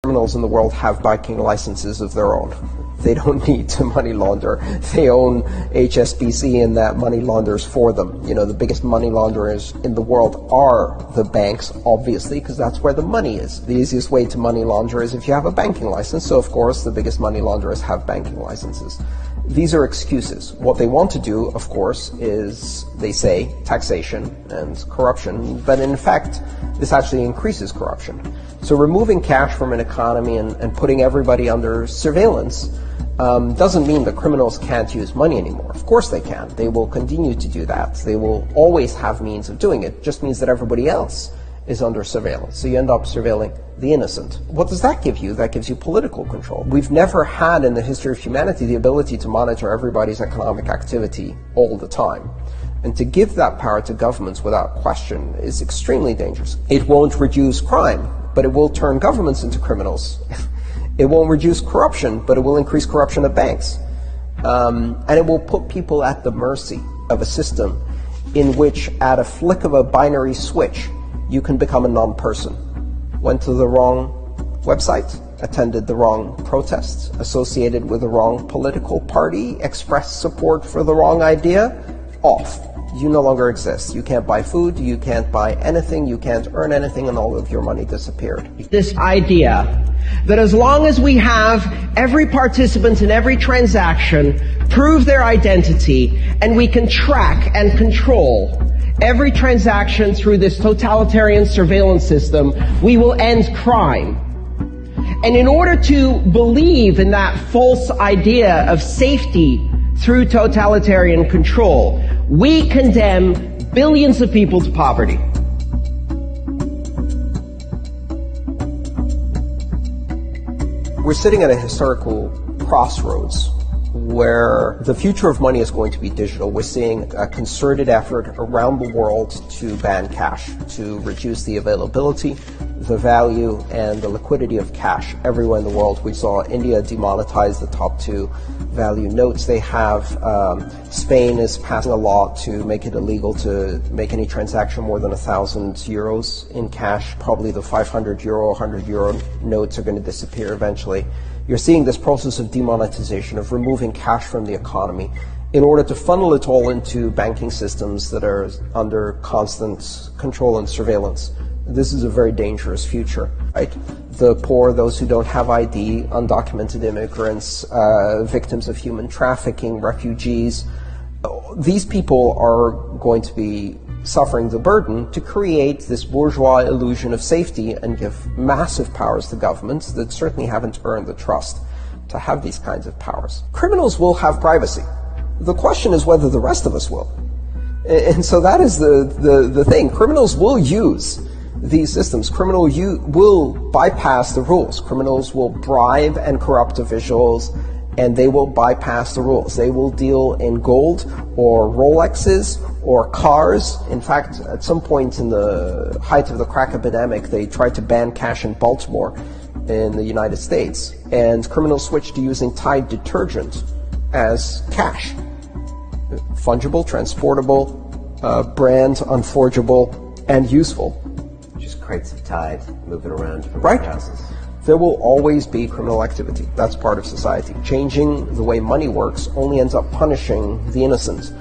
Criminals in the world have banking licenses of their own. They don't need to money launder. They own HSBC and that money launders for them. You know, the biggest money launderers in the world are the banks, obviously, because that's where the money is. The easiest way to money launder is if you have a banking license. So, of course, the biggest money launderers have banking licenses. These are excuses. What they want to do, of course, is, they say, taxation and corruption, but in fact, this actually increases corruption. So removing cash from an economy and putting everybody under surveillance doesn't mean that criminals can't use money anymore. Of course they can. They will continue to do that. They will always have means of doing it. It just means that everybody else is under surveillance. So you end up surveilling the innocent. What does that give you? That gives you political control. We've never had in the history of humanity the ability to monitor everybody's economic activity all the time. And to give that power to governments without question is extremely dangerous. It won't reduce crime, but it will turn governments into criminals. It won't reduce corruption, but it will increase corruption at banks. And it will put people at the mercy of a system in which, at a flick of a binary switch, you can become a non-person. Went to the wrong website, attended the wrong protests, associated with the wrong political party, expressed support for the wrong idea, off. You no longer exist. You can't buy food, you can't buy anything, you can't earn anything, and all of your money disappeared. This idea that as long as we have every participant in every transaction prove their identity, and we can track and control every transaction through this totalitarian surveillance system, we will end crime. And in order to believe in that false idea of safety through totalitarian control, we condemn billions of people to poverty. We're sitting at a historical crossroads where the future of money is going to be digital. We're seeing a concerted effort around the world to ban cash, to reduce the availability, the value, and the liquidity of cash everywhere in the world. We saw India demonetize the top 2 value notes they have. Spain is passing a law to make it illegal to make any transaction more than 1,000 euros in cash. Probably the 500 euro, 100 euro notes are going to disappear eventually. You're seeing this process of demonetization, of removing cash from the economy in order to funnel it all into banking systems that are under constant control and surveillance. This is a very dangerous future, right? The poor, those who don't have ID, undocumented immigrants, victims of human trafficking, refugees, these people are going to be suffering the burden to create this bourgeois illusion of safety and give massive powers to governments that certainly haven't earned the trust to have these kinds of powers. Criminals will have privacy. The question is whether the rest of us will. And so that is the thing. Criminals will use these systems. Criminals will bypass the rules. Criminals will bribe and corrupt officials, and they will bypass the rules. They will deal in gold or Rolexes or cars. In fact, at some point in the height of the crack epidemic, they tried to ban cash in Baltimore in the United States, and criminals switched to using Tide detergent as cash. Fungible, transportable, brand unforgeable, and useful. Just crates of Tide moving around from right. houses. There will always be criminal activity. That's part of society. Changing the way money works only ends up punishing the innocent.